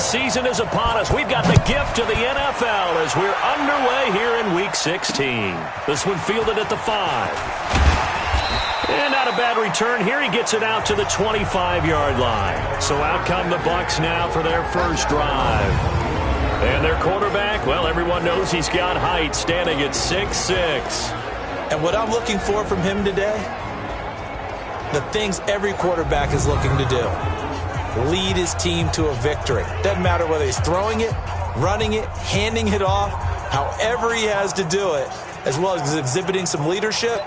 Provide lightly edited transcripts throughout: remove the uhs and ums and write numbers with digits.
season is upon us. We've got the gift of the NFL as we're underway here in Week 16. This one fielded at the 5. And not a bad return here. He gets it out to the 25-yard line. So out come the Bucs now for their first drive. And their quarterback, well, everyone knows he's got height, standing at 6'6". And what I'm looking for from him today, the things every quarterback is looking to do. Lead his team to a victory. Doesn't matter whether he's throwing it, running it, handing it off, however he has to do it, as well as exhibiting some leadership,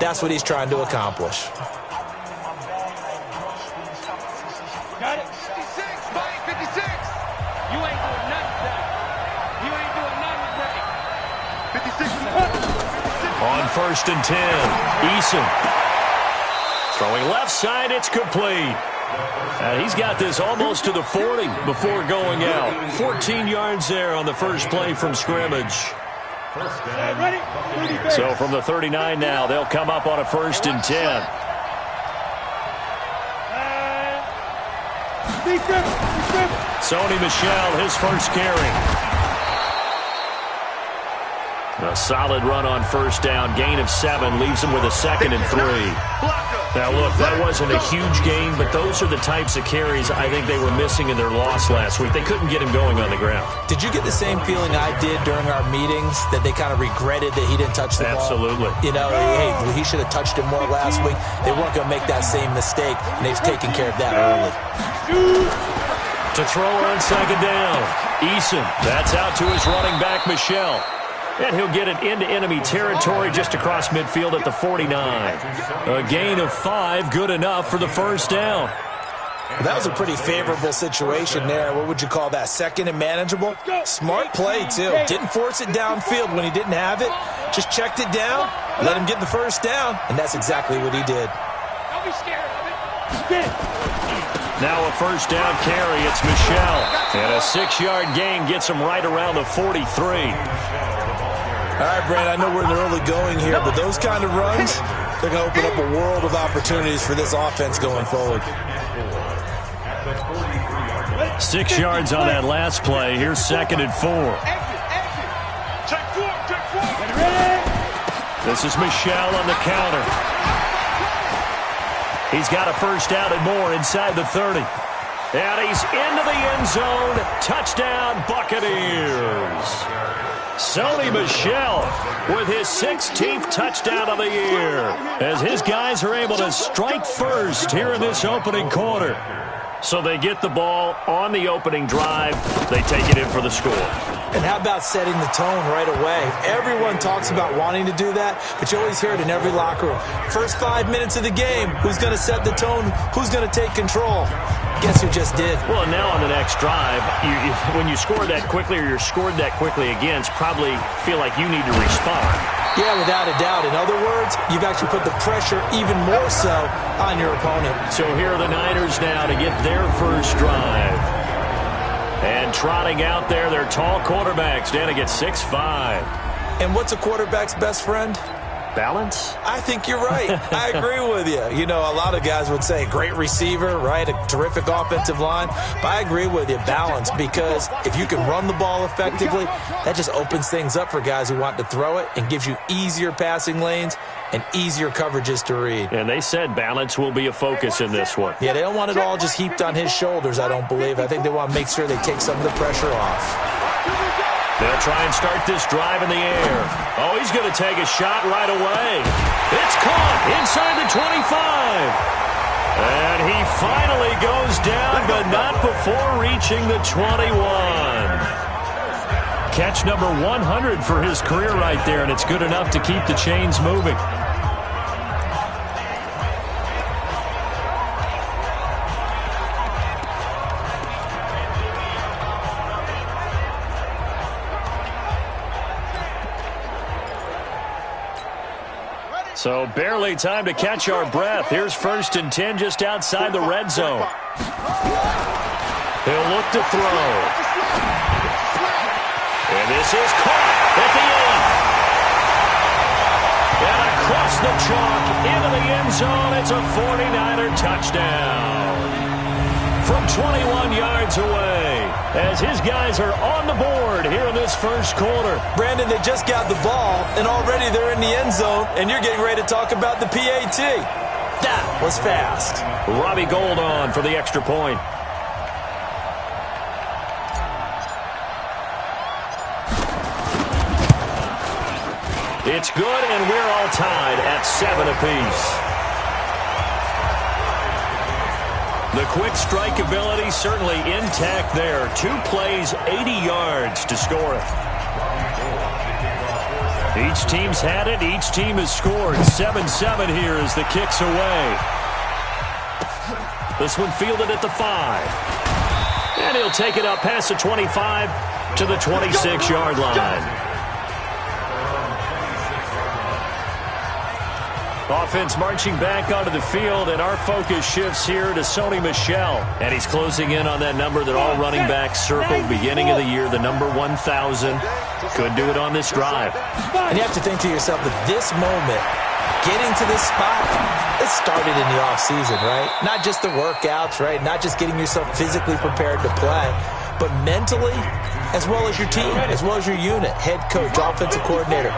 that's what he's trying to accomplish. Got it. 56, Mike, 56. You ain't doing nothing today. You ain't doing nothing today. 56. On 1st and 10, Eason. Throwing left side, it's complete. And he's got this almost to the 40 before going out. 14 yards there on the first play from scrimmage. So from the 39 now, they'll come up on a 1st and 10. Sony Michel, his first carry. A solid run on 1st down. Gain of 7 leaves him with a 2nd and 3. Now, look, that wasn't a huge gain, but those are the types of carries I think they were missing in their loss last week. They couldn't get him going on the ground. Did you get the same feeling I did during our meetings, that they kind of regretted that he didn't touch the ball? Absolutely. You know, hey, he should have touched it more last week. They weren't going to make that same mistake, and they've taken care of that early. To throw on 2nd down, Eason. That's out to his running back, Michel. And he'll get it into enemy territory just across midfield at the 49. A gain of 5, good enough for the 1st down. Well, that was a pretty favorable situation there. What would you call that? 2nd and manageable? Smart play, too. Didn't force it downfield when he didn't have it. Just checked it down, let him get the 1st down, and that's exactly what he did. Don't be scared of it. Now a 1st down carry. It's Michel. And a 6-yard gain gets him right around the 43. All right, Brand, I know we're in the early going here, but those kind of runs, they're going to open up a world of opportunities for this offense going forward. 6 yards on that last play. Here's 2nd and 4. Check 4. This is Michel on the counter. He's got a 1st down and more inside the 30. And he's into the end zone. Touchdown, Buccaneers. Sony Michel with his 16th touchdown of the year as his guys are able to strike first here in this opening quarter. So they get the ball on the opening drive. They take it in for the score. And how about setting the tone right away? Everyone talks about wanting to do that, but you always hear it in every locker room. First 5 minutes of the game, who's going to set the tone? Who's going to take control? Guess who just did? Well, now on the next drive, when you score that quickly or you're scored that quickly against, probably feel like you need to respond. Yeah, without a doubt. In other words, you've actually put the pressure even more so on your opponent. So here are the Niners now to get their first drive. And trotting out there, their tall quarterback standing at 6'5". And what's a quarterback's best friend? Balance? I think you're right. I agree with you. You know, a lot of guys would say great receiver, right? A terrific offensive line. But I agree with you, balance, because if you can run the ball effectively, that just opens things up for guys who want to throw it and gives you easier passing lanes and easier coverages to read. And they said balance will be a focus in this one. Yeah, they don't want it all just heaped on his shoulders, I don't believe. I think they want to make sure they take some of the pressure off. They'll try and start this drive in the air. Oh, he's going to take a shot right away. It's caught inside the 25. And he finally goes down, but not before reaching the 21. Catch number 100 for his career right there, and it's good enough to keep the chains moving. So barely time to catch our breath. Here's 1st and 10 just outside the red zone. He'll look to throw. And this is caught at the end. And across the chalk into the end zone. It's a 49er touchdown. From 21 yards away. as his guys are on the board here in this first quarter. Brandon, they just got the ball, and already they're in the end zone, and you're getting ready to talk about the PAT. That was fast. Robbie Gould on for the extra point. It's good, and we're all tied at 7 apiece. The quick strike ability certainly intact there. 2 plays, 80 yards to score it. Each team's had it. Each team has scored. 7-7 here as the kick's away. This one fielded at the 5. And he'll take it up past the 25 to the 26-yard line. Offense marching back onto the field, and our focus shifts here to Sony Michel. And he's closing in on that number that all running backs circled beginning of the year, the number 1,000. Could do it on this drive. And you have to think to yourself that this moment, getting to this spot, it started in the offseason, right? Not just the workouts, right? Not just getting yourself physically prepared to play, but mentally, as well as your team, as well as your unit, head coach, offensive coordinator.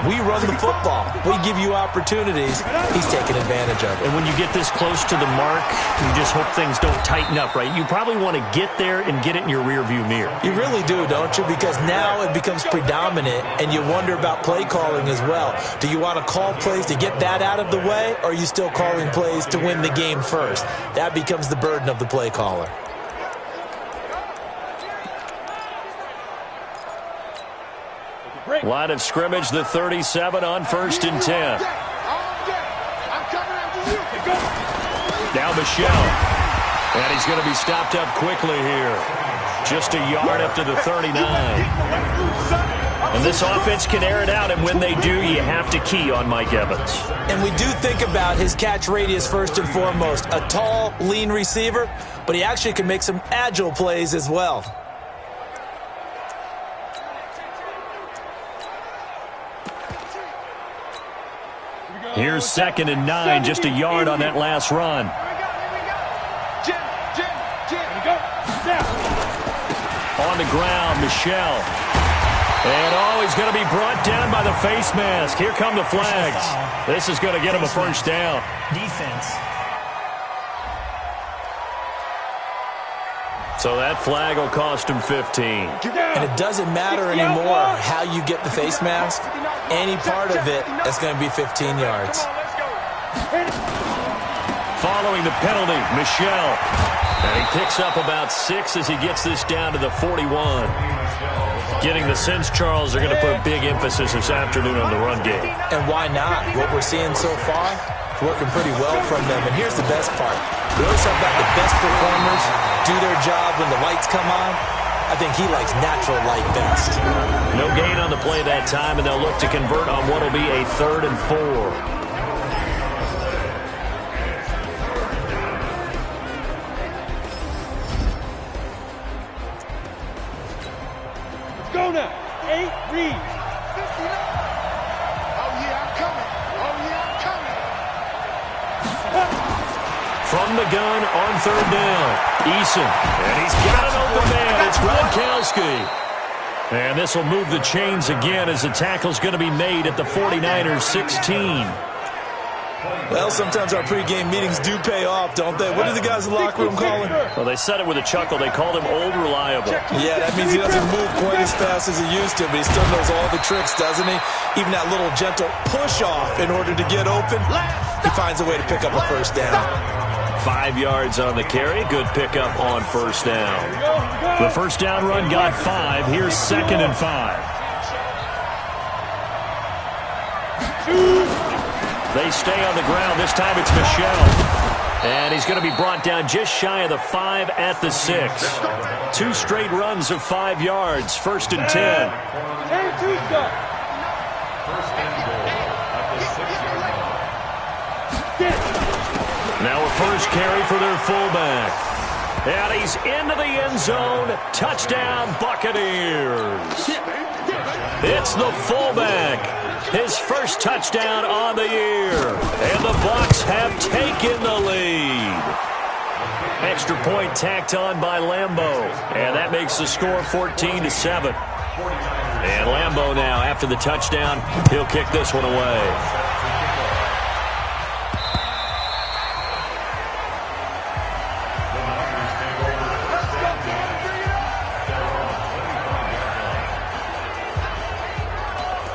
We run the football. We give you opportunities. He's taking advantage of it. And when you get this close to the mark, you just hope things don't tighten up, right? You probably want to get there and get it in your rearview mirror. You really do, don't you? Because now it becomes predominant, and you wonder about play calling as well. Do you want to call plays to get that out of the way, or are you still calling plays to win the game first? That becomes the burden of the play caller. Line of scrimmage, the 37 on 1st and 10. Now Michel. And he's going to be stopped up quickly here. Just a yard up to the 39. And this offense can air it out, and when they do, you have to key on Mike Evans. And we do think about his catch radius first and foremost. A tall, lean receiver, but he actually can make some agile plays as well. Here's 2nd and 9, just a yard on that last run. On the ground, Michel. And, he's going to be brought down by the face mask. Here come the flags. This is going to get him a first down. Defense. So that flag will cost him 15. And it doesn't matter anymore how you get the face mask. Any part of it is going to be 15 yards. Following the penalty, Michel. And he picks up about 6 as he gets this down to the 41. Getting the sense, Charles, they're going to put a big emphasis this afternoon on the run game. And why not? What we're seeing so far, working pretty well from them. And here's the best part. We always talk about the best performers do their job when the lights come on. I think he likes natural light best. No gain on the play that time, and they'll look to convert on what will be a 3rd and 4. Go now. 8 reads. Oh, yeah, I'm coming. Oh, yeah, I'm coming. From the gun on 3rd down. Eason. And he's got an open man. It's Gronkowski. And this will move the chains again as the tackle's going to be made at the 49ers 16. Well, sometimes our pregame meetings do pay off, don't they? What do the guys in the locker room call him? Well, they said it with a chuckle. They called him Old Reliable. Yeah, that means he doesn't move quite as fast as he used to, but he still knows all the tricks, doesn't he? Even that little gentle push-off in order to get open, he finds a way to pick up a first down. 5 yards on the carry. Good pickup on first down. The first down run got 5. Here's 2nd and 5. They stay on the ground. This time it's Michel. And he's going to be brought down just shy of the 5 at the 6. 2 straight runs of 5 yards. 1st and 10. Now a first carry for their fullback. And he's into the end zone. Touchdown, Buccaneers. It's the fullback. His first touchdown on the year. And the Bucs have taken the lead. Extra point tacked on by Lambeau. And that makes the score 14-7. And Lambeau now, after the touchdown, he'll kick this one away.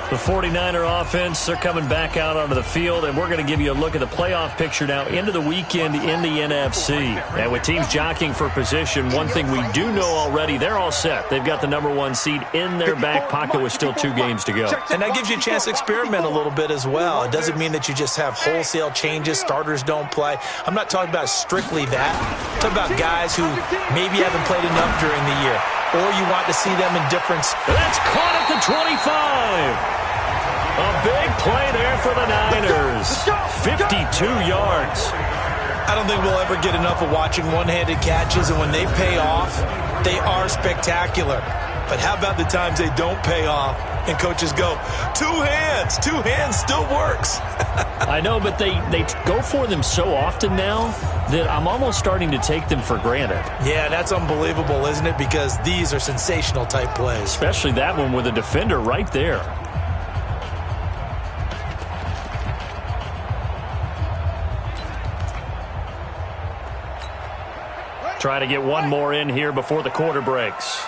The 49er offense, they're coming back out onto the field, and we're going to give you a look at the playoff picture now into the weekend in the NFC. And with teams jockeying for position, one thing we do know already, they're all set. They've got the #1 seed in their back pocket with still 2 games to go. And that gives you a chance to experiment a little bit as well. It doesn't mean that you just have wholesale changes, starters don't play. I'm not talking about strictly that. I'm talking about guys who maybe haven't played enough during the year, or you want to see them in difference. That's caught at the 25. A big play there for the Niners. 52 yards. I don't think we'll ever get enough of watching one-handed catches, and when they pay off, they are spectacular. But how about the times they don't pay off and coaches go, two hands still works. I know, but they go for them so often now that I'm almost starting to take them for granted. Yeah, that's unbelievable, isn't it? Because these are sensational type plays. Especially that one with a defender right there. Try to get one more in here before the quarter breaks.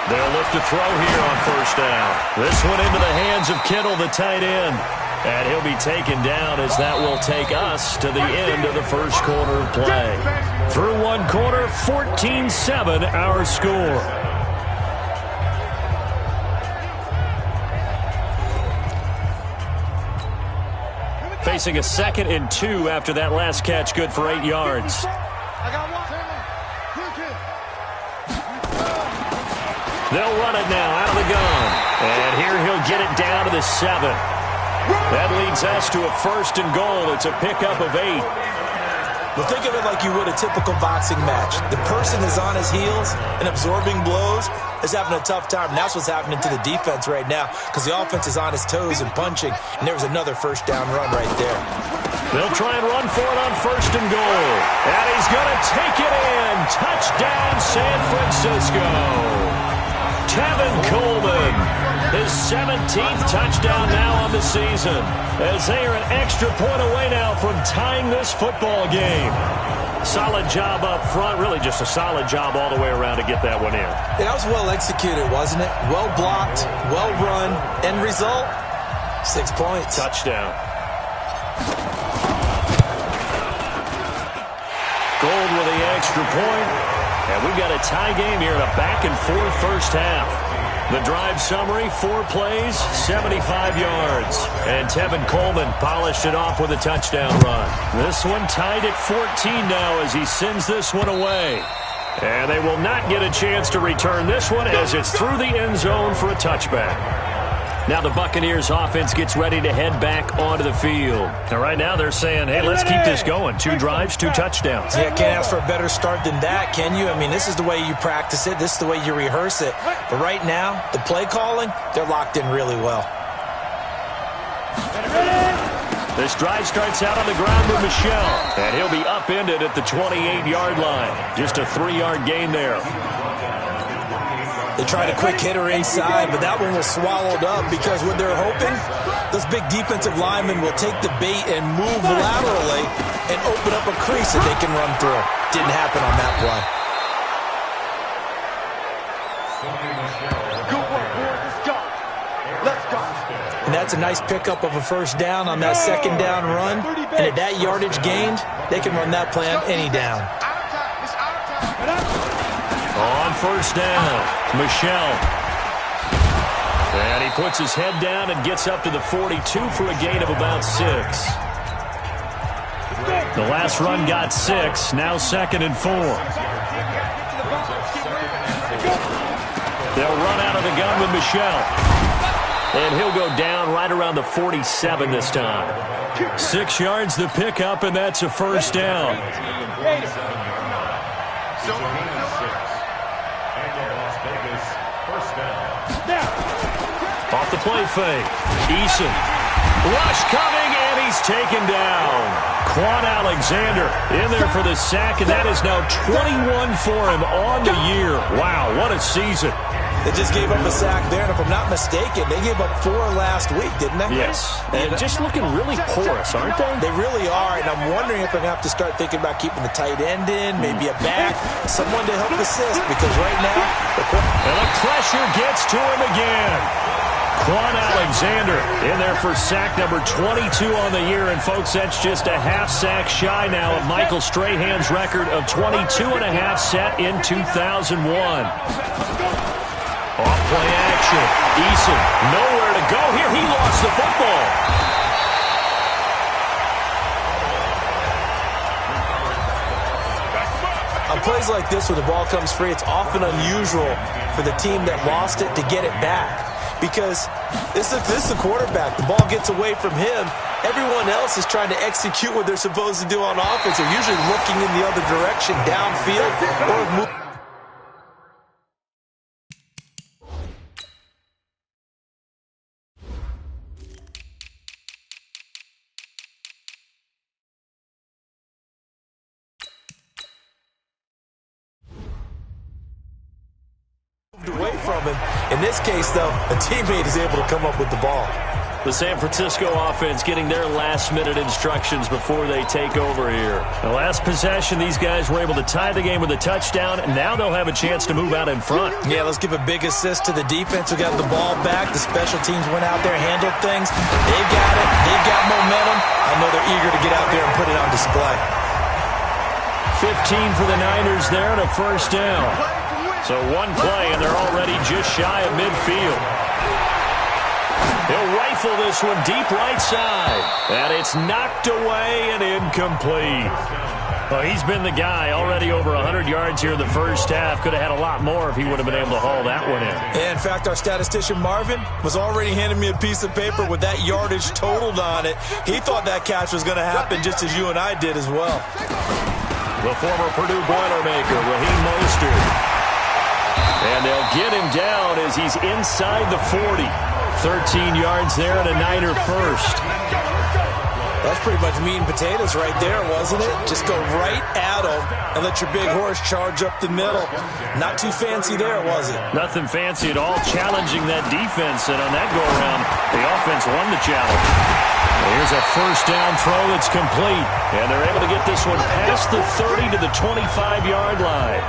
They'll look to throw here on first down. This one into the hands of Kittle, the tight end. And he'll be taken down as that will take us to the end of the first quarter of play. Through one quarter, 14-7 our score. Facing a 2nd and 2 after that last catch, good for 8 yards. They'll run it now out of the gun. And here he'll get it down to the 7. That leads us to a 1st and goal. It's a pickup of 8. Well, think of it like you would a typical boxing match. The person is on his heels and absorbing blows, is having a tough time. And that's what's happening to the defense right now, because the offense is on his toes and punching, and there was another first down run right there. They'll try and run for it on 1st and goal. And he's going to take it in. Touchdown, San Francisco. Tevin Coleman, his 17th touchdown now on the season, as they are an extra point away now from tying this football game. Solid job up front, really just a solid job all the way around to get that one in. Yeah, that was well executed, wasn't it? Well blocked, well run. End result, 6 points. Touchdown. Gold with the extra point. And we've got a tie game here in a back-and-forth first half. The drive summary, 4 plays, 75 yards. And Tevin Coleman polished it off with a touchdown run. This one tied at 14 now as he sends this one away. And they will not get a chance to return this one as it's through the end zone for a touchback. Now the Buccaneers offense gets ready to head back onto the field. And right now they're saying, hey, let's keep this going. 2 drives, 2 touchdowns. Yeah, can't ask for a better start than that, can you? I mean, this is the way you practice it. This is the way you rehearse it. But right now, the play calling, they're locked in really well. This drive starts out on the ground with Michel. And he'll be upended at the 28-yard line. Just a 3-yard gain there. They tried a quick hitter inside, but that one was swallowed up because what they're hoping, those big defensive linemen will take the bait and move laterally and open up a crease that they can run through. Didn't happen on that play. Good work, boys. Let's go. Let's go. And that's a nice pickup of a first down on that 2nd down run. And at that yardage gained, they can run that play on any down. On first down, Michel. And he puts his head down and gets up to the 42 for a gain of about 6. The last run got 6, now 2nd and 4. They'll run out of the gun with Michel. And he'll go down right around the 47 this time. 6 yards the pickup, and that's a first down. Off the play fake. Eason. Rush coming, and he's taken down. Quan Alexander in there for the sack, and that is now 21 for him on the year. Wow, what a season. They just gave up a sack there, and if I'm not mistaken, they gave up 4 last week, didn't they? Yes, and just looking really porous, aren't they? They really are, and I'm wondering if they're going to have to start thinking about keeping the tight end in, maybe a back, someone to help assist, because right now... And the pressure gets to him again. Quan Alexander in there for sack number 22 on the year, and folks, that's just a half sack shy now of Michael Strahan's record of 22 and a half set in 2001. Off-play action. Eason, nowhere to go here. He lost the football. On plays like this where the ball comes free, it's often unusual for the team that lost it to get it back. Because this is the quarterback. The ball gets away from him. Everyone else is trying to execute what they're supposed to do on offense. They're usually looking in the other direction, downfield, or moving. Away from him. In this case, though, a teammate is able to come up with the ball. The San Francisco offense getting their last-minute instructions before they take over here. The last possession, these guys were able to tie the game with a touchdown, and now they'll have a chance to move out in front. Yeah, let's give a big assist to the defense who got the ball back. The special teams went out there, handled things. They've got it. They've got momentum. I know they're eager to get out there and put it on display. 15 for the Niners there and a first down. So one play, and they're already just shy of midfield. He'll rifle this one deep right side. And it's knocked away and incomplete. Well, he's been the guy already over 100 yards here in the first half. Could have had a lot more if he would have been able to haul that one in. Yeah, in fact, our statistician Marvin was already handing me a piece of paper with that yardage totaled on it. He thought that catch was going to happen just as you and I did as well. The former Purdue Boilermaker, Raheem Mostert. And they'll get him down as he's inside the 40. 13 yards there and a Niner first. That's pretty much meat and potatoes right there, wasn't it? Just go right at him and let your big horse charge up the middle. Not too fancy there, was it? Nothing fancy at all, challenging that defense. And on that go-around, the offense won the challenge. Here's a first down throw that's complete. And they're able to get this one past the 30 to the 25-yard line.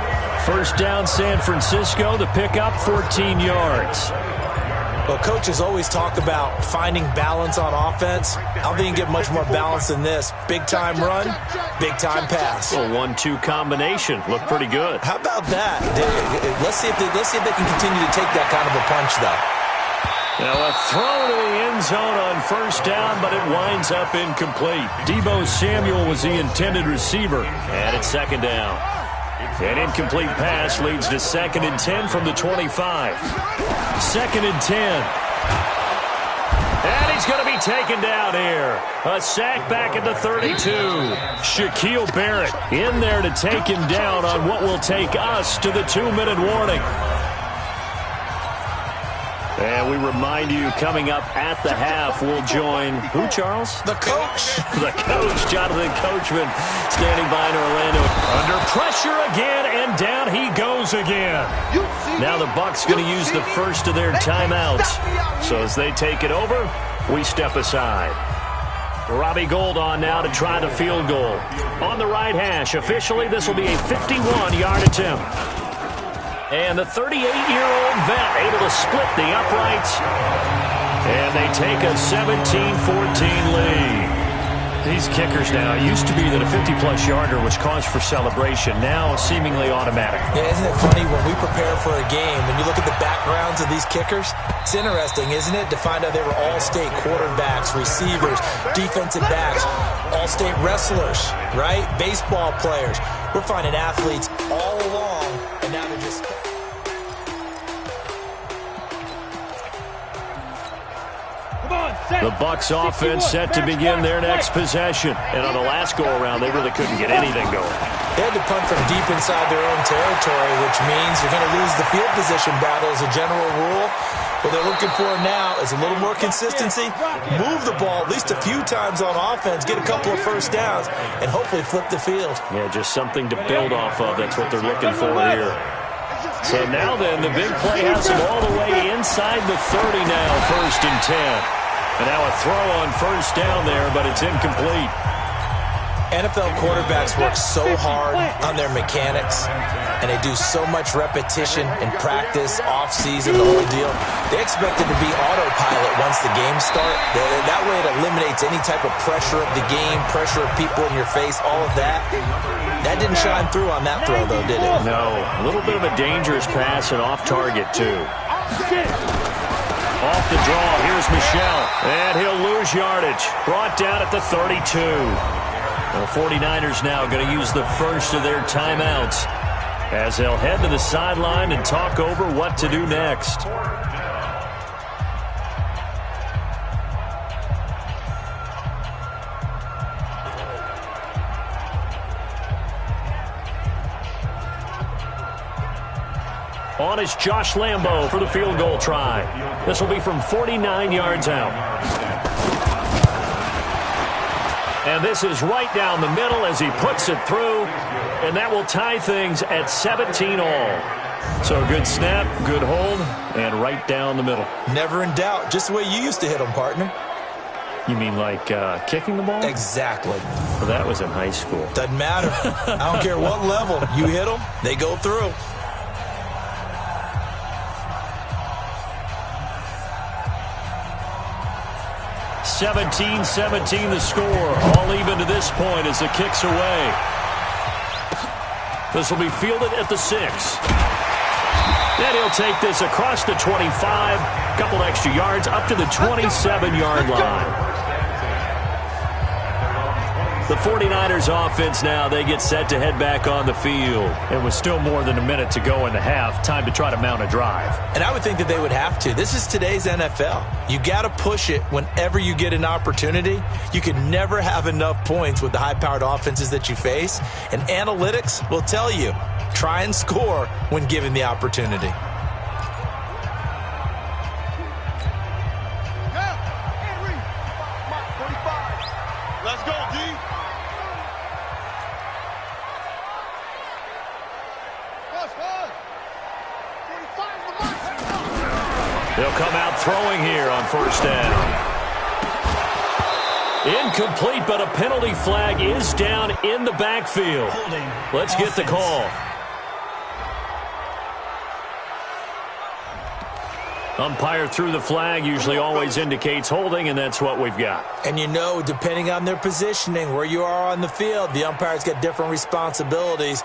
First down, San Francisco. The pickup, 14 yards. Well, coaches always talk about finding balance on offense. I don't think you can get much more balance than this. Big-time run, big-time pass. A 1-2 combination. Looked pretty good. How about that? Let's see if they can continue to take that kind of a punch, though. Now a throw to the end zone on first down, but it winds up incomplete. Deebo Samuel was the intended receiver. And it's second down. An incomplete pass leads to 2nd and 10 from the 25. 2nd and 10. And he's going to be taken down here. A sack back at the 32. Shaquille Barrett in there to take him down on what will take us to the 2-minute warning. And we remind you, coming up at the half, we'll join who, Charles? The coach. The coach, Jonathan Coachman, standing by in Orlando. Under pressure again, and down he goes again. Now the Bucs going to use the first of their timeouts. So as they take it over, we step aside. Robbie Gould on now to try the field goal. On the right hash, officially this will be a 51-yard attempt. And the 38-year-old vet able to split the uprights. And they take a 17-14 lead. These kickers now, it used to be that a 50-plus yarder was cause for celebration. Now seemingly automatic. Yeah, isn't it funny when we prepare for a game, when you look at the backgrounds of these kickers, it's interesting, isn't it, to find out they were all-state quarterbacks, receivers, defensive backs, all-state wrestlers, right? Baseball players. We're finding athletes all along, and now they're just... Come on, The Bucs offense set to begin their next possession. And on the last go-around, they really couldn't get anything going. They had to punt from deep inside their own territory, which means you're going to lose the field position battle as a general rule. What they're looking for now is a little more consistency, move the ball at least a few times on offense, get a couple of first downs, and hopefully flip the field. Yeah, just something to build off of. That's what they're looking for here. So now then, the big play has them all the way inside the 30 now, 1st and 10. And now a throw on first down there, but it's incomplete. NFL quarterbacks work so hard on their mechanics, and they do so much repetition and practice, off-season, the whole deal. They expect it to be autopilot once the games start. That way it eliminates any type of pressure of the game, pressure of people in your face, all of that. That didn't shine through on that throw, though, did it? No. A little bit of a dangerous pass and off target, too. Off the draw, here's Michel. And he'll lose yardage. Brought down at the 32. The 49ers now going to use the first of their timeouts as they'll head to the sideline and talk over what to do next. On is Josh Lambo for the field goal try. This will be from 49 yards out. And this is right down the middle as he puts it through. And that will tie things at 17 all. So a good snap, good hold, and right down the middle. Never in doubt. Just the way you used to hit them, partner. You mean like kicking the ball? Exactly. Well, that was in high school. Doesn't matter. I don't care what level. You hit them, they go through. (17-17) the score. All even to this point as the kick's away. This will be fielded at the 6. Then he'll take this across the 25. Couple extra yards up to the 27-yard line. The 49ers offense now, they get set to head back on the field. And with still more than a minute to go in the half, time to try to mount a drive. And I would think that they would have to. This is today's NFL. You got to push it whenever you get an opportunity. You can never have enough points with the high-powered offenses that you face. And analytics will tell you, try and score when given the opportunity. Let's go, D. They'll come out throwing here on first down. Incomplete, but a penalty flag is down in the backfield. Let's get the call. Umpire threw the flag, usually always indicates holding, and that's what we've got. And you know, depending on their positioning, where you are on the field, the umpires get different responsibilities.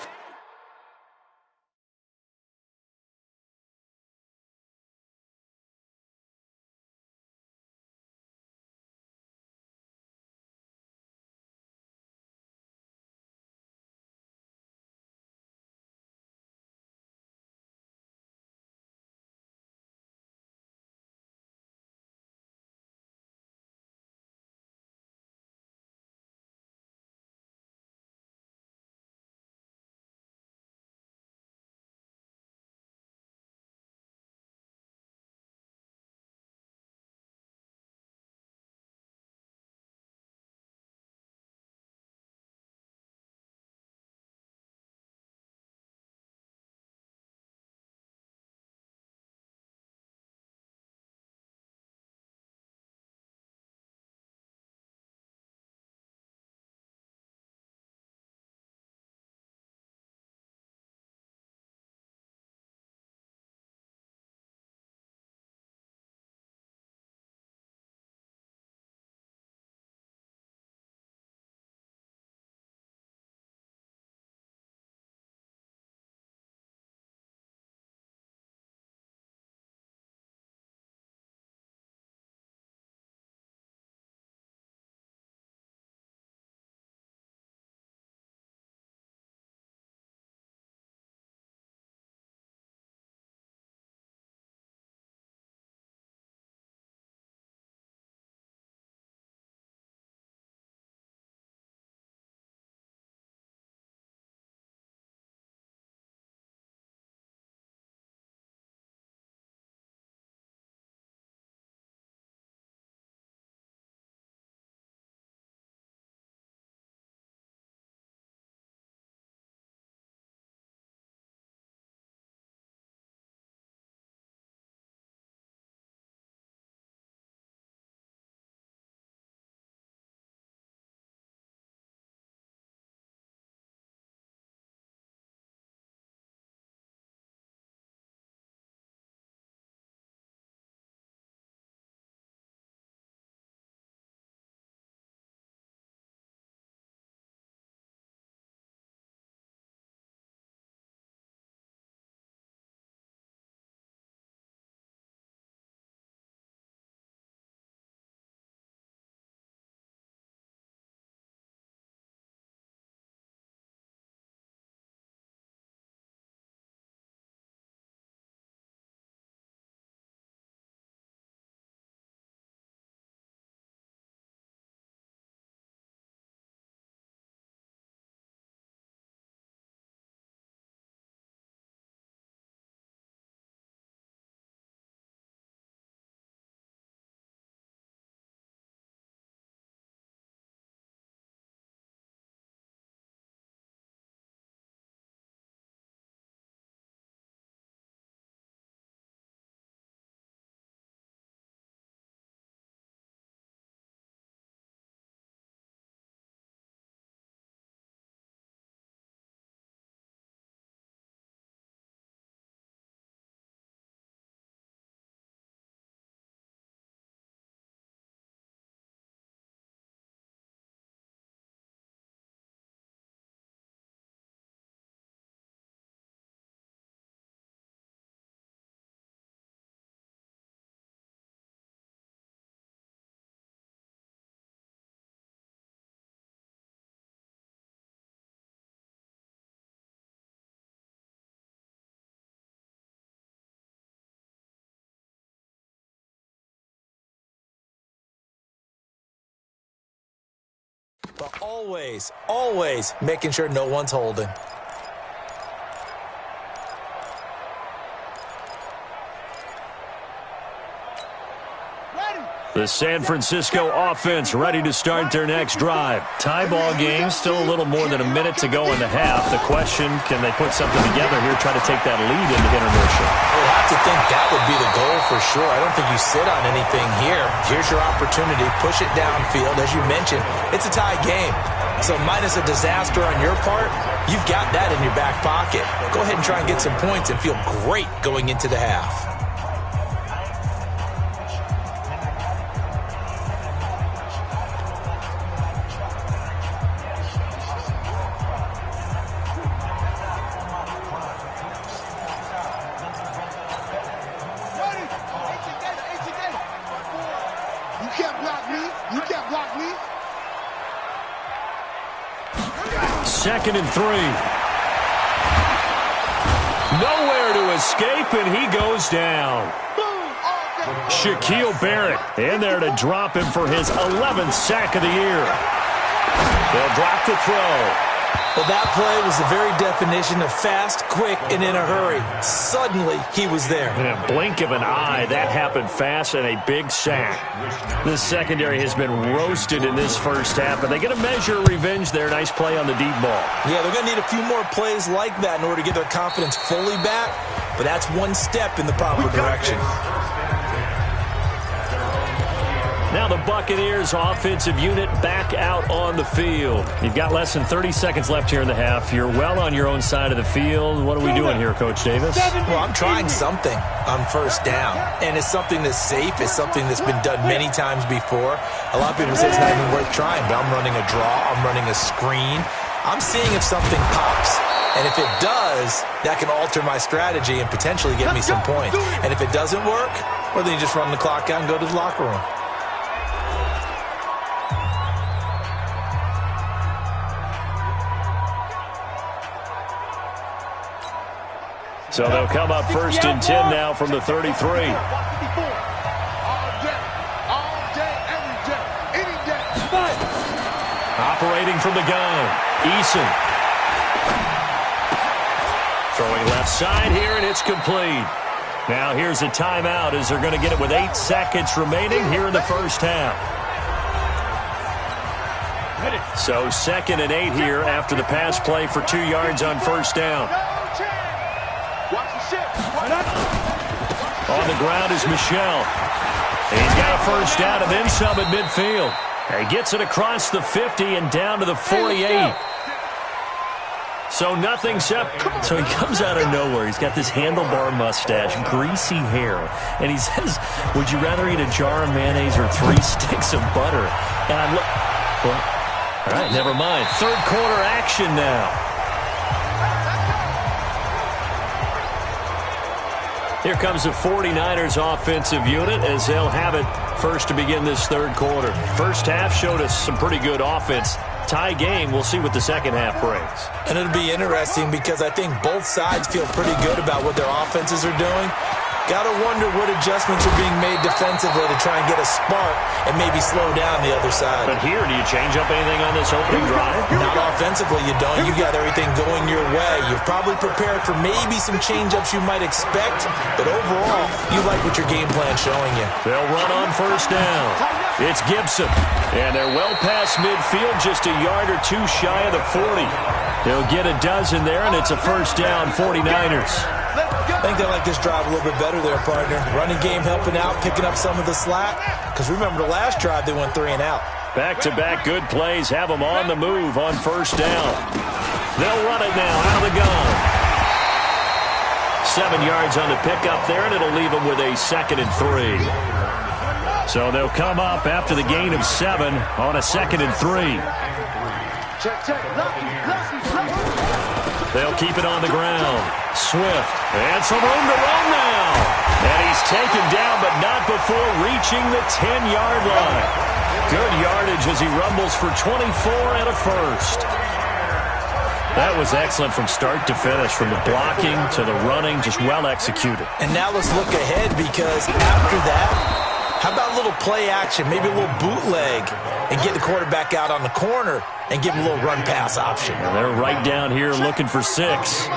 But always, always making sure no one's holding. The San Francisco offense ready to start their next drive. Tie ball game, still a little more than a minute to go in the half. The question, can they put something together here, try to take that lead into intermission? I have to think that would be the goal for sure. I don't think you sit on anything here. Here's your opportunity. Push it downfield. As you mentioned, it's a tie game. So minus a disaster on your part, you've got that in your back pocket. Go ahead and try and get some points and feel great going into the half. Second and 3. Nowhere to escape, and he goes down. Shaquille Barrett in there to drop him for his 11th sack of the year. They'll drop the throw. Well, that play was the very definition of fast, quick, and in a hurry. Suddenly, he was there. In a blink of an eye, that happened fast and a big sack. The secondary has been roasted in this first half, but they get a measure of revenge there. Nice play on the deep ball. Yeah, they're going to need a few more plays like that in order to get their confidence fully back, but that's one step in the proper direction. Now the Buccaneers offensive unit back out on the field. You've got less than 30 seconds left here in the half. You're well on your own side of the field. What are we doing here, Coach Davis? Well, I'm trying something on first down, and it's something that's safe. It's something that's been done many times before. A lot of people say it's not even worth trying, but I'm running a draw. I'm running a screen. I'm seeing if something pops. And if it does, that can alter my strategy and potentially get me some points. And if it doesn't work, well, then you just run the clock out and go to the locker room. So they'll come up first and 10 now from the 33. Operating from the gun, Eason. Throwing left side here, and it's complete. Now here's a timeout as they're going to get it with 8 seconds remaining here in the first half. So 2nd and 8 here after the pass play for 2 yards on first down. On the ground is Michel. He's got a first down and then some at midfield. He gets it across the 50 and down to the 48. So nothing separate. So he comes out of nowhere. He's got this handlebar mustache, greasy hair. And he says, would you rather eat a jar of mayonnaise or 3 sticks of butter? And I'm like, well, all right, never mind. Third quarter action now. Here comes the 49ers offensive unit as they'll have it first to begin this third quarter. First half showed us some pretty good offense. Tie game, we'll see what the second half brings. And it'll be interesting because I think both sides feel pretty good about what their offenses are doing. Got to wonder what adjustments are being made defensively to try and get a spark and maybe slow down the other side. But here, do you change up anything on this opening drive? Not offensively, you don't. You got everything going your way. You've probably prepared for maybe some change-ups you might expect, but overall, you like what your game plan's showing you. They'll run on first down. It's Gibson, and they're well past midfield, just a yard or 2 shy of the 40. They'll get a dozen there, and it's a first down, 49ers. I think they like this drive a little bit better there, partner. Running game helping out, picking up some of the slack. Because remember, the last drive, they went 3 and out. Back-to-back good plays have them on the move on first down. They'll run it now out of the gun. 7 yards on the pickup there, and it'll leave them with a 2nd and 3. So they'll come up after the gain of 7 on a 2nd and 3. They'll keep it on the ground. Swift, and some room to run now. And he's taken down, but not before reaching the 10-yard line. Good yardage as he rumbles for 24 and a first. That was excellent from start to finish, from the blocking to the running, just well executed. And now let's look ahead because after that, How about a little play action, maybe a little bootleg, and get the quarterback out on the corner and give him a little run-pass option? And they're right down here looking for 6.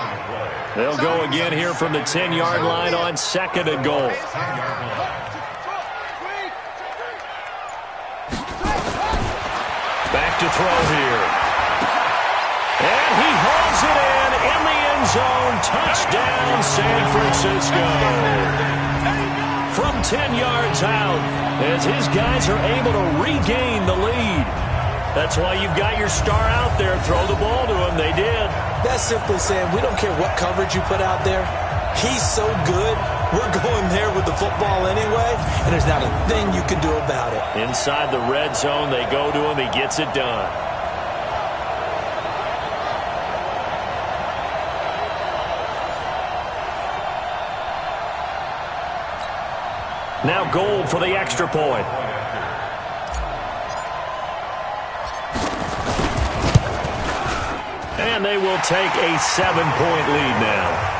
They'll go again here from the 10-yard line on 2nd and goal. Back to throw here. And he hauls it in the end zone. Touchdown, San Francisco. From 10 yards out, as his guys are able to regain the lead. That's why you've got your star out there. Throw the ball to him. They did. That's simply saying we don't care what coverage you put out there. He's so good. We're going there with the football anyway, and there's not a thing you can do about it. Inside the red zone, they go to him. He gets it done. Now Gold for the extra point. And they will take a 7-point lead now.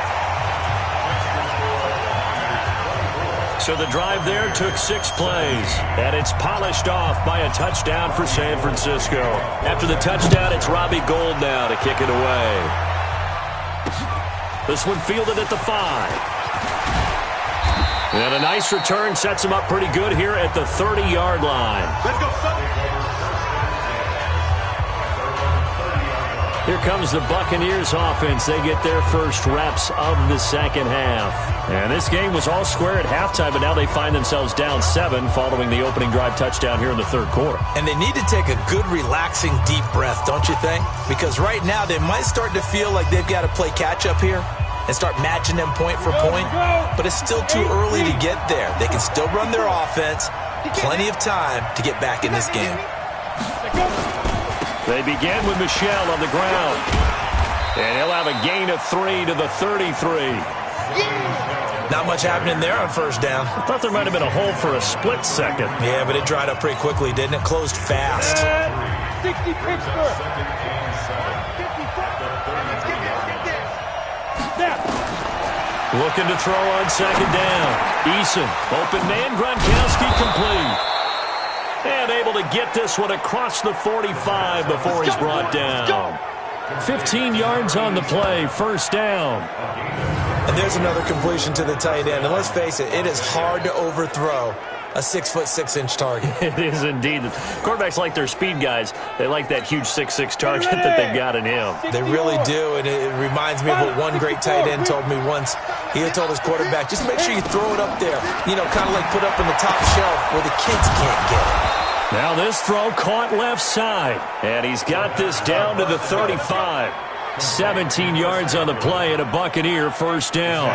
So the drive there took 6 plays, and it's polished off by a touchdown for San Francisco. After the touchdown, it's Robbie Gould now to kick it away. This one fielded at the 5. And a nice return sets him up pretty good here at the 30-yard line. Let's go, son. Here comes the Buccaneers offense. They get their first reps of the second half. And this game was all square at halftime, but now they find themselves down 7 following the opening drive touchdown here in the third quarter. And they need to take a good, relaxing, deep breath, don't you think? Because right now they might start to feel like they've got to play catch-up here and start matching them point for point. But it's still too early to get there. They can still run their offense. Plenty of time to get back in this game. They begin with Michel on the ground. And he'll have a gain of 3 to the 33. Not much happening there on first down. I thought there might have been a hole for a split second. Yeah, but it dried up pretty quickly, didn't it? Closed fast. 60 Pittsburgh. 50. Looking to throw on second down. Eason, open man, Gronkowski complete. And able to get this one across the 45 before he's brought down. 15 yards on the play, first down. And there's another completion to the tight end. And let's face it, it is hard to overthrow a 6'6" target. It is indeed. Quarterbacks like their speed guys. They like that huge 6'6" target that they've got in him. They really do, and it reminds me of what one great tight end told me once. He had told his quarterback, just make sure you throw it up there, you know, kind of like put up in the top shelf where the kids can't get it. Now this throw caught left side, and he's got this down to the 35. 17 yards on the play and a Buccaneer first down.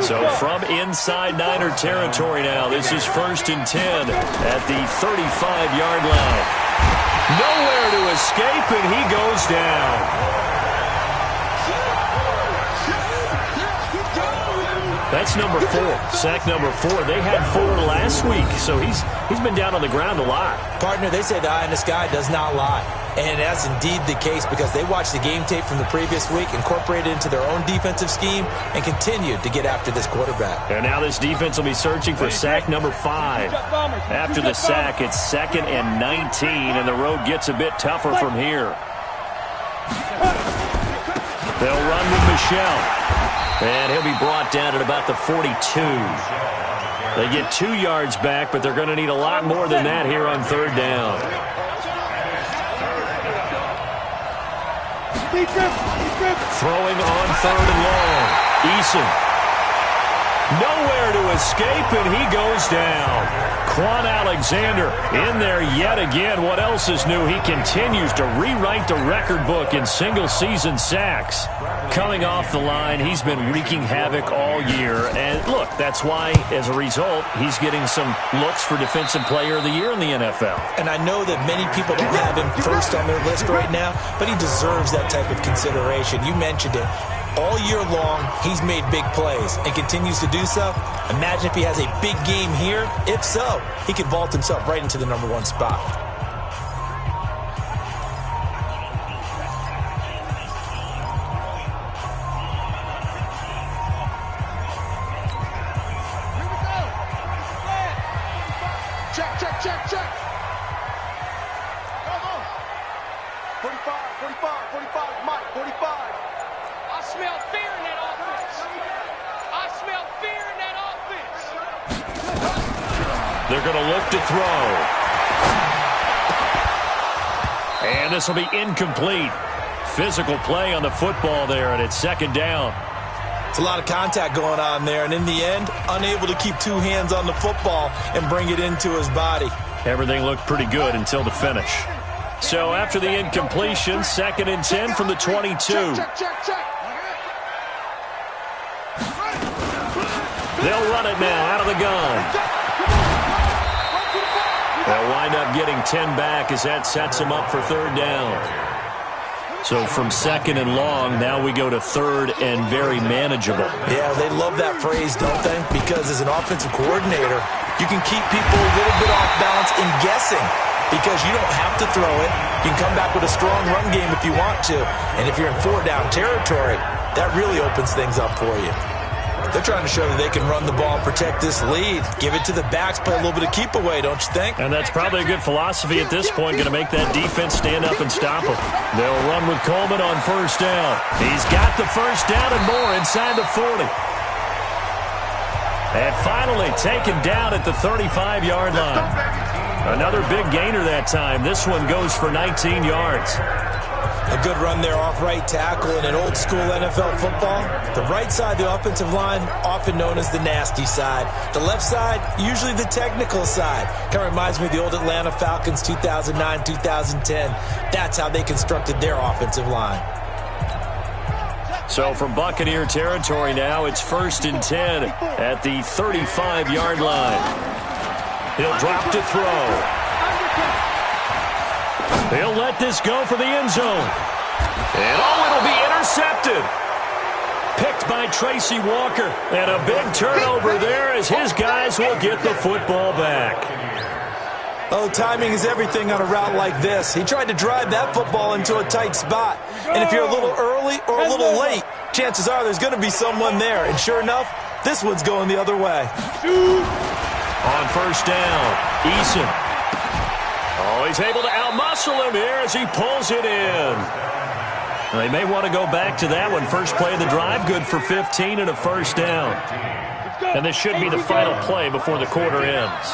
So from inside Niner territory now, this is 1st and 10 at the 35-yard line. Nowhere to escape, and he goes down. That's number 4, sack number 4. They had 4 last week, so he's been down on the ground a lot. Partner, they say the eye in the sky does not lie. And that's indeed the case because they watched the game tape from the previous week, incorporated it into their own defensive scheme, and continued to get after this quarterback. And now this defense will be searching for sack number 5. After the sack, it's 2nd and 19, and the road gets a bit tougher from here. They'll run with Michel. And he'll be brought down at about the 42. They get 2 yards back, but they're going to need a lot more than that here on third down. Throwing on 3rd and long. Eason. Nowhere to escape, and he goes down. Quan Alexander in there yet again. What else is new? He continues to rewrite the record book in single-season sacks. Coming off the line, he's been wreaking havoc all year. And look, that's why, as a result, he's getting some looks for Defensive Player of the Year in the NFL. And I know that many people don't have him first on their list right now, but he deserves that type of consideration. You mentioned it. All year long, he's made big plays and continues to do so. Imagine if he has a big game here. If so, he could vault himself right into the number 1 spot. Check, check, check, check. Come on. 45, 45, Mike, 45. I smell fear in that offense. I smell fear in that offense. They're going to look to throw. And this will be incomplete. Physical play on the football there, and it's second down. It's a lot of contact going on there, and in the end, unable to keep two hands on the football and bring it into his body. Everything looked pretty good until the finish. So after the incompletion, 2nd and 10 from the 22. Check, check, check. They'll run it now out of the gun. They'll wind up getting 10 back as that sets them up for 3rd down. So from 2nd and long, now we go to 3rd and very manageable. Yeah, they love that phrase, don't they? Because as an offensive coordinator, you can keep people a little bit off balance and guessing because you don't have to throw it. You can come back with a strong run game if you want to. And if you're in 4-down territory, that really opens things up for you. They're trying to show that they can run the ball and protect this lead. Give it to the backs, play a little bit of keep away, don't you think? And that's probably a good philosophy at this point, going to make that defense stand up and stop them. They'll run with Coleman on 1st down. He's got the 1st down and more inside the 40. And finally taken down at the 35-yard line. Another big gainer that time. This one goes for 19 yards. A good run there off right tackle in an old-school NFL football. The right side, the offensive line, often known as the nasty side. The left side, usually the technical side. Kind of reminds me of the old Atlanta Falcons 2009, 2010. That's how they constructed their offensive line. So from Buccaneer territory now, it's 1st and 10 at the 35-yard line. He'll drop to throw. He'll let this go for the end zone. And it'll be intercepted. Picked by Tracy Walker. And a big turnover there as his guys will get the football back. Oh, timing is everything on a route like this. He tried to drive that football into a tight spot. And if you're a little early or a little late, chances are there's going to be someone there. And sure enough, this one's going the other way. On 1st down, Eason. Oh, he's able to outmuscle him here as he pulls it in. They may want to go back to that one. First play of the drive, good for 15 and a 1st down. And this should be the final play before the quarter ends.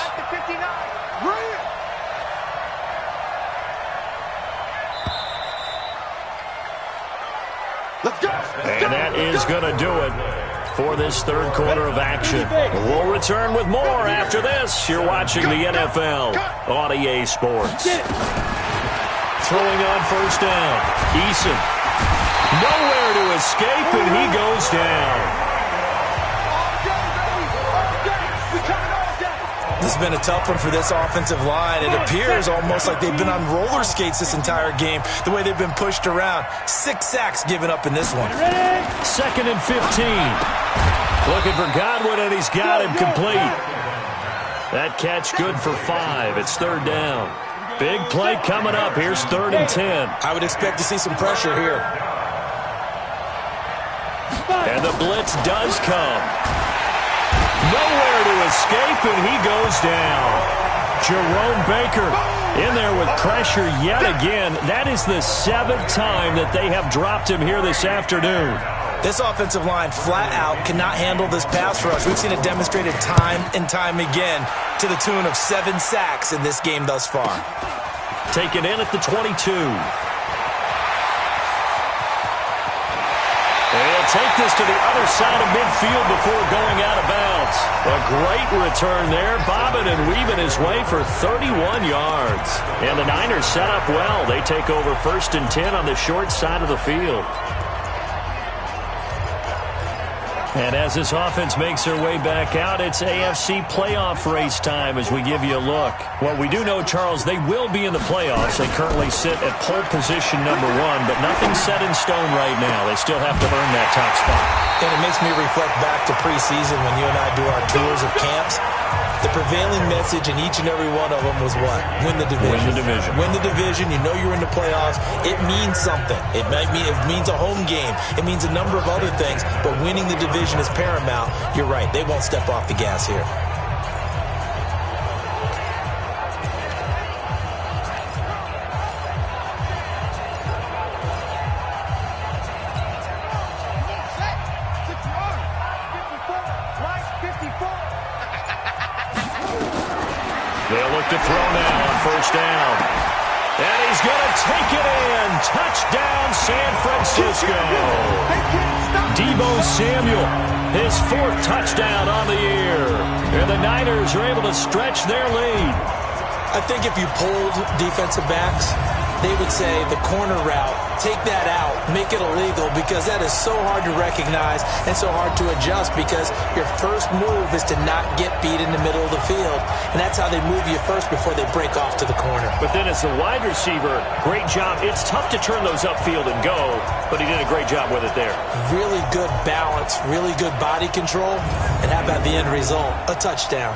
And that is going to do it for this 3rd quarter of action. We'll return with more after this. You're watching the NFL on EA Sports. Throwing on 1st down. Eason. Nowhere to escape, and he goes down. This has been a tough one for this offensive line. It appears almost like they've been on roller skates this entire game, the way they've been pushed around. 6 sacks given up in this one. 2nd and 15. Looking for Godwin, and he's got him complete. That catch good for 5. It's 3rd down. Big play coming up. Here's 3rd and 10. I would expect to see some pressure here. And the blitz does come. Nowhere to escape, and he goes down. Jerome Baker in there with pressure yet again. That is the 7th time that they have dropped him here this afternoon. This offensive line flat out cannot handle this pass rush. We've seen it demonstrated time and time again to the tune of 7 sacks in this game thus far. Taken in at the 22. They'll take this to the other side of midfield before going out of bounds. A great return there, bobbing and weaving his way for 31 yards. And the Niners set up well. They take over 1st and 10 on the short side of the field. And as this offense makes their way back out, it's AFC playoff race time as we give you a look. Well, we do know, Charles, they will be in the playoffs. They currently sit at pole position number 1, but nothing's set in stone right now. They still have to earn that top spot. And it makes me reflect back to preseason when you and I do our tours of camps. The prevailing message in each and every one of them was what? Win the division. Win the division. Win the division. You know you're in the playoffs. It means something. It means a home game. It means a number of other things, but winning the division is paramount. You're right. They won't step off the gas here. They'll look to throw now on first down. And he's going to take it in. Touchdown, San Francisco. Deebo Samuel, his 4th touchdown on the year. And the Niners are able to stretch their lead. I think if you polled defensive backs, they would say the corner route, take that out, make it illegal, because that is so hard to recognize and so hard to adjust, because your first move is to not get beat in the middle of the field. And that's how they move you first before they break off to the corner. But then as the wide receiver, great job. It's tough to turn those upfield and go, but he did a great job with it there. Really good balance, really good body control, and how about the end result? A touchdown.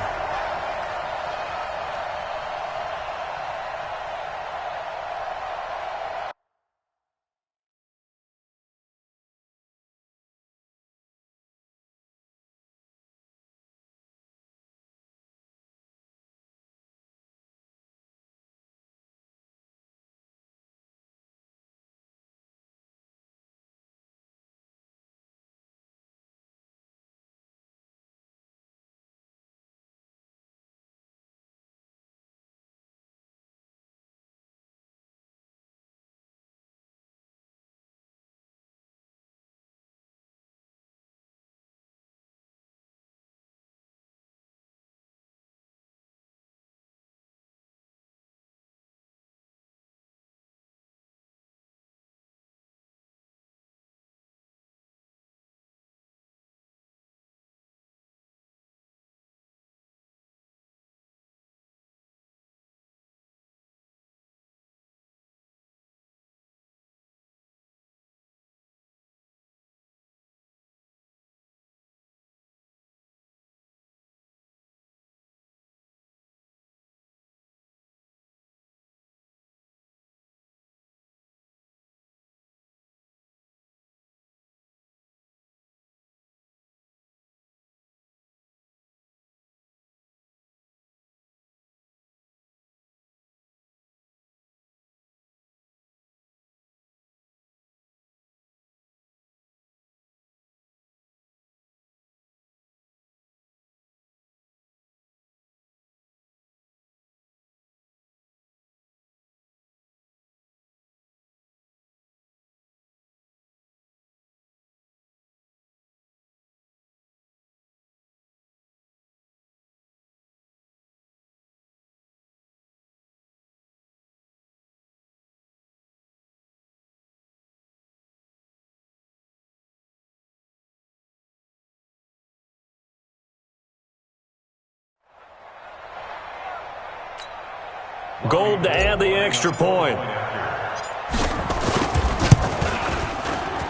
Gold to add the extra point.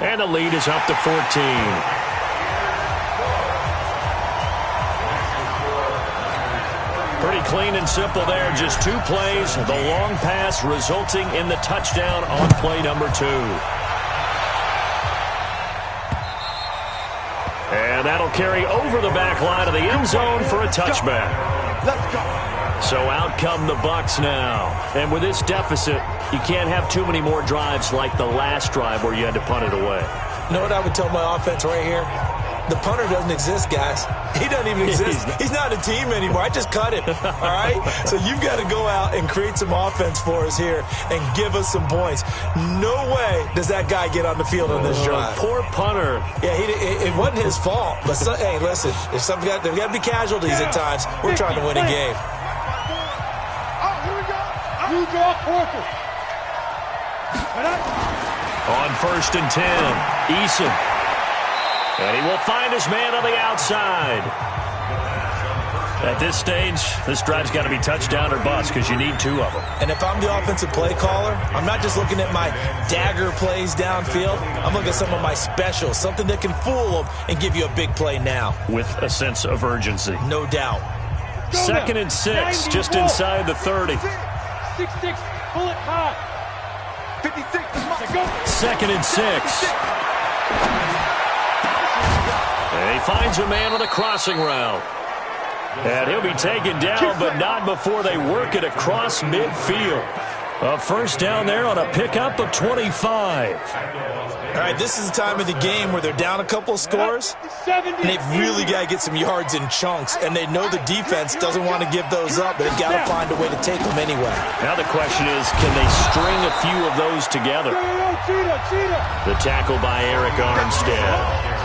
And the lead is up to 14. Pretty clean and simple there. Just 2 plays. The long pass resulting in the touchdown on play number 2. And that'll carry over the back line of the end zone for a touchback. Let's go. So out come the Bucs now. And with this deficit, you can't have too many more drives like the last drive where you had to punt it away. You know what I would tell my offense right here? The punter doesn't exist, guys. He doesn't even exist. He's not a team anymore. I just cut him, all right? So you've got to go out and create some offense for us here and give us some points. No way does that guy get on the field on this drive. Poor punter. Yeah, it wasn't his fault. But, hey, listen, there's got to be casualties at times. We're trying to win a game. You draw quarter. On first and 10, Eason. And he will find his man on the outside. At this stage, this drive's got to be touchdown or bust because you need 2 of them. And if I'm the offensive play caller, I'm not just looking at my dagger plays downfield. I'm looking at some of my specials, something that can fool them and give you a big play now. With a sense of urgency. No doubt. Second and 6, just inside the 30. 6-6, pull it high. 56. Second and 6. And he finds a man on the crossing route. And he'll be taken down, but not before they work it across midfield. A first down there on a pickup of 25. All right, this is the time of the game where they're down a couple of scores, and they've really got to get some yards in chunks, and they know the defense doesn't want to give those up, but they've got to find a way to take them anyway. Now the question is, can they string a few of those together? The tackle by Eric Armstead.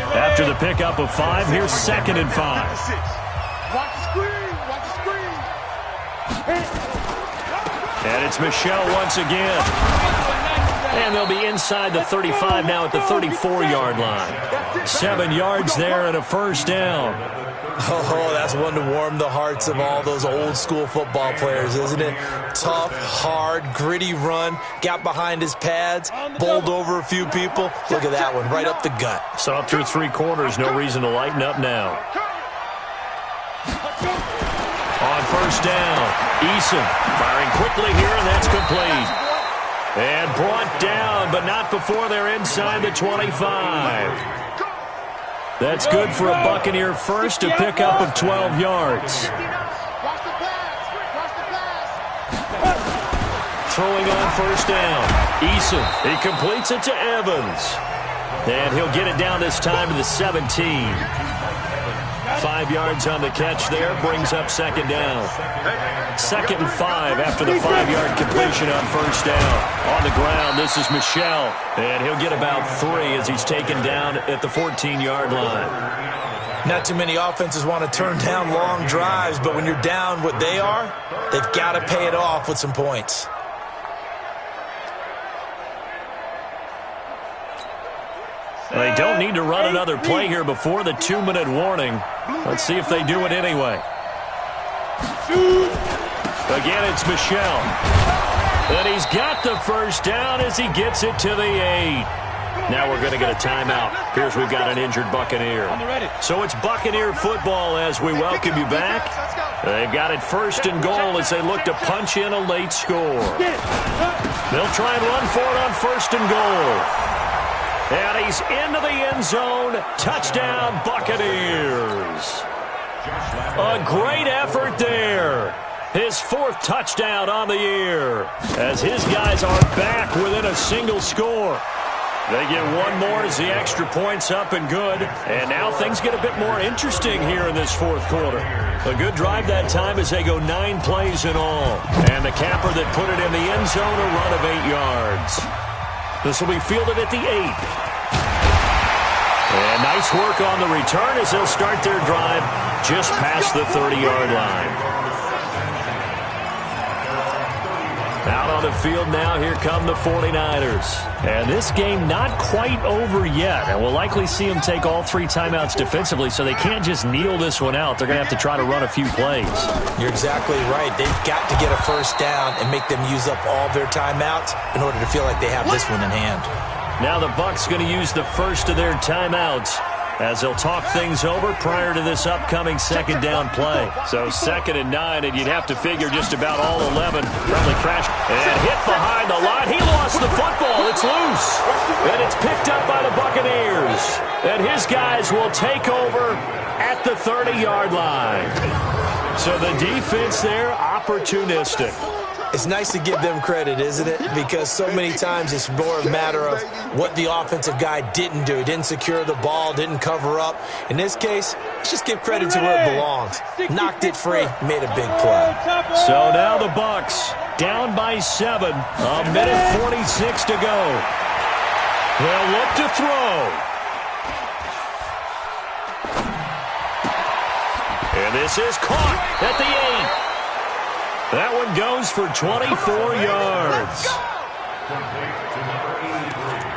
After the pickup of 5, here's 2nd and 5. Watch the screen. Watch the screen. And it's Michel once again. And they'll be inside the 35 now at the 34-yard line. 7 yards there and a first down. Oh, that's one to warm the hearts of all those old-school football players, isn't it? Tough, hard, gritty run, got behind his pads, bowled over a few people. Look at that one, right up the gut. Saw through 3 quarters, no reason to lighten up now. On first down, Eason firing quickly here, and that's complete. And brought down, but not before they're inside the 25. That's good for a Buccaneer first, a pickup of 12 yards. Throwing on first down. Eason, he completes it to Evans. And he'll get it down this time to the 17. 5 yards on the catch there, brings up 2nd down. 2nd and 5 after the 5-yard completion on first down. On the ground, this is Michel, and he'll get about 3 as he's taken down at the 14-yard line. Not too many offenses want to turn down long drives, but when you're down what they are, they've got to pay it off with some points. They don't need to run another play here before the 2-minute warning. Let's see if they do it anyway. Again, it's Michel. And he's got the first down as he gets it to the 8. Now we're going to get a timeout. Here's we've got an injured Buccaneer. So it's Buccaneer football as we welcome you back. They've got it 1st and goal as they look to punch in a late score. They'll try and run for it on 1st and goal. And he's into the end zone. Touchdown, Buccaneers. A great effort there. His 4th touchdown on the year as his guys are back within a single score. They get one more as the extra point's up and good. And now things get a bit more interesting here in this 4th quarter. A good drive that time as they go 9 plays in all. And the capper that put it in the end zone, a run of 8 yards. This will be fielded at the 8. And nice work on the return as they'll start their drive just past the 30-yard line. Out on the field now, here come the 49ers. And this game not quite over yet. And we'll likely see them take all 3 timeouts defensively, so they can't just kneel this one out. They're going to have to try to run a few plays. You're exactly right. They've got to get a first down and make them use up all their timeouts in order to feel like they have this one in hand. Now the Bucs going to use the first of their timeouts as they'll talk things over prior to this upcoming 2nd down play. So 2nd and 9, and you'd have to figure just about all 11 probably crashed and hit behind the line. He lost the football. It's loose. And it's picked up by the Buccaneers. And his guys will take over at the 30-yard line. So the defense there, opportunistic. It's nice to give them credit, isn't it? Because so many times it's more a matter of what the offensive guy didn't do. He didn't secure the ball, didn't cover up. In this case, let's just give credit to where it belongs. Knocked it free, made a big play. So now the Bucs down by 7. A minute 46 to go. They'll look to throw. And this is caught at the 8. That one goes for 24 yards.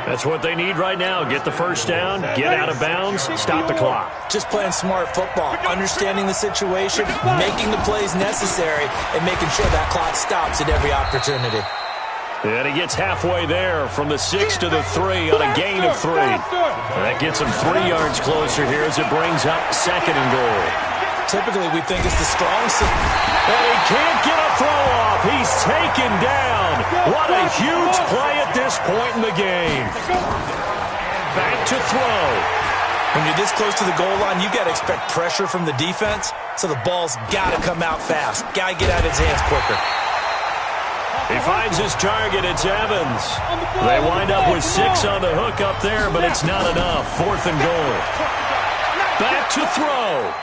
That's what they need right now. Get the first down, get out of bounds, stop the clock. Just playing smart football, understanding the situation, making the plays necessary, and making sure that clock stops at every opportunity. And he gets halfway there from the 6 to the 3 on a gain of 3. And that gets him 3 yards closer here as it brings up 2nd and goal. Typically, we think it's the strong side. And he can't get a throw off. He's taken down. What a huge play at this point in the game. Back to throw. When you're this close to the goal line, you got to expect pressure from the defense, so the ball's got to come out fast. Got to get out of his hands quicker. He finds his target. It's Evans. They wind up with 6 on the hook up there, but it's not enough. 4th and goal. Back to throw.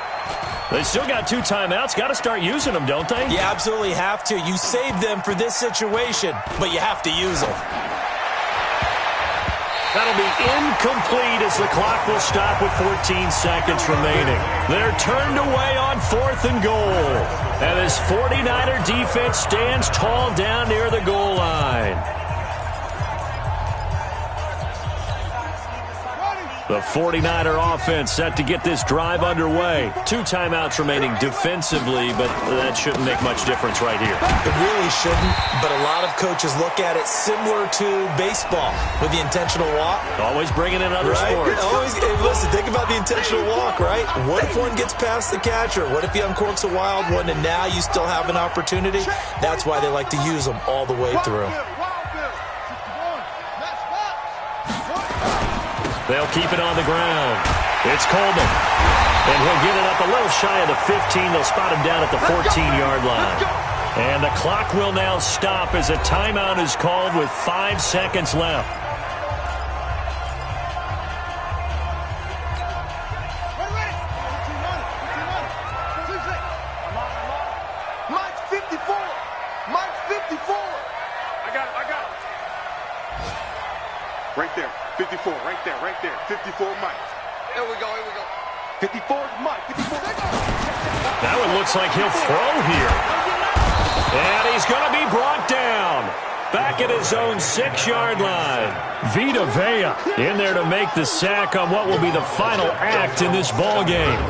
They still got 2 timeouts. Got to start using them, don't they? You absolutely have to. You saved them for this situation, but you have to use them. That'll be incomplete as the clock will stop with 14 seconds remaining. They're turned away on 4th and goal. And this 49er defense stands tall down near the goal line. The 49er offense set to get this drive underway. 2 timeouts remaining defensively, but that shouldn't make much difference right here. It really shouldn't, but a lot of coaches look at it similar to baseball with the intentional walk. Always bringing in other right? sports. Always, hey, listen, think about the intentional walk, right? What if one gets past the catcher? What if he uncorks a wild one and now you still have an opportunity? That's why they like to use them all the way through. They'll keep it on the ground. It's Coleman. And he'll get it up a little shy of the 15. They'll spot him down at the 14-yard line. And the clock will now stop as a timeout is called with 5 seconds left. Mike's 54. Mike's 54. I got it. Right there. 54, right there. 54, Mike. Here we go. 54, Mike. 54. That one looks like he'll throw here. And he's going to be brought down. Back at his own 6-yard line. Vita Vea in there to make the sack on what will be the final act in this ball game.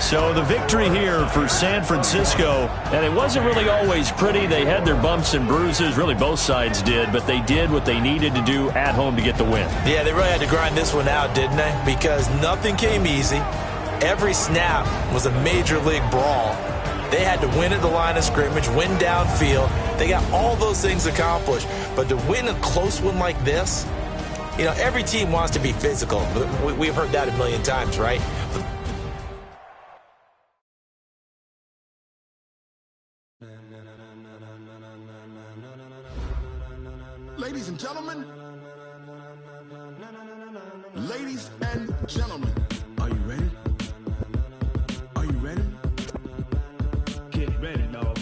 So the victory here for San Francisco, and it wasn't really always pretty. They had their bumps and bruises, really both sides did, but they did what they needed to do at home to get the win. Yeah, they really had to grind this one out, didn't they? Because nothing came easy. Every snap was a major league brawl. They had to win at the line of scrimmage, win downfield. They got all those things accomplished. But to win a close one like this, you know, every team wants to be physical. We've heard that a million times, right? Ladies and gentlemen, are you ready? Are you ready? Get ready, dog.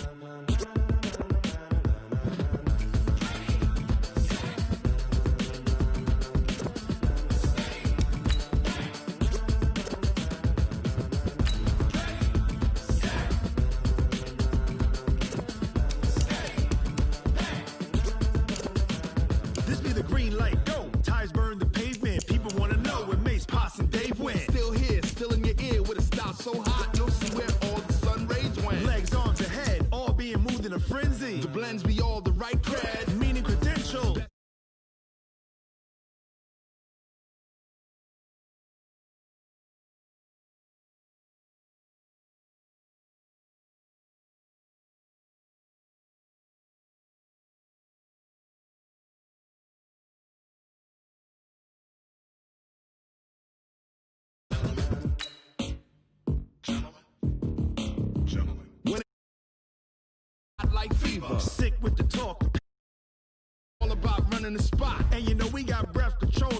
This be the green light, go. Tires burn the pavement. People want to know where Mace, Potts, and Dave went. Still here, still in your ear with a style so hot. You'll see where all the sun rays went. Legs, arms, ahead, all being moved in a frenzy. The blends be all the right cred, meaning credential. Like fever, sick with the talk, all about running the spot, and you know we got breath control.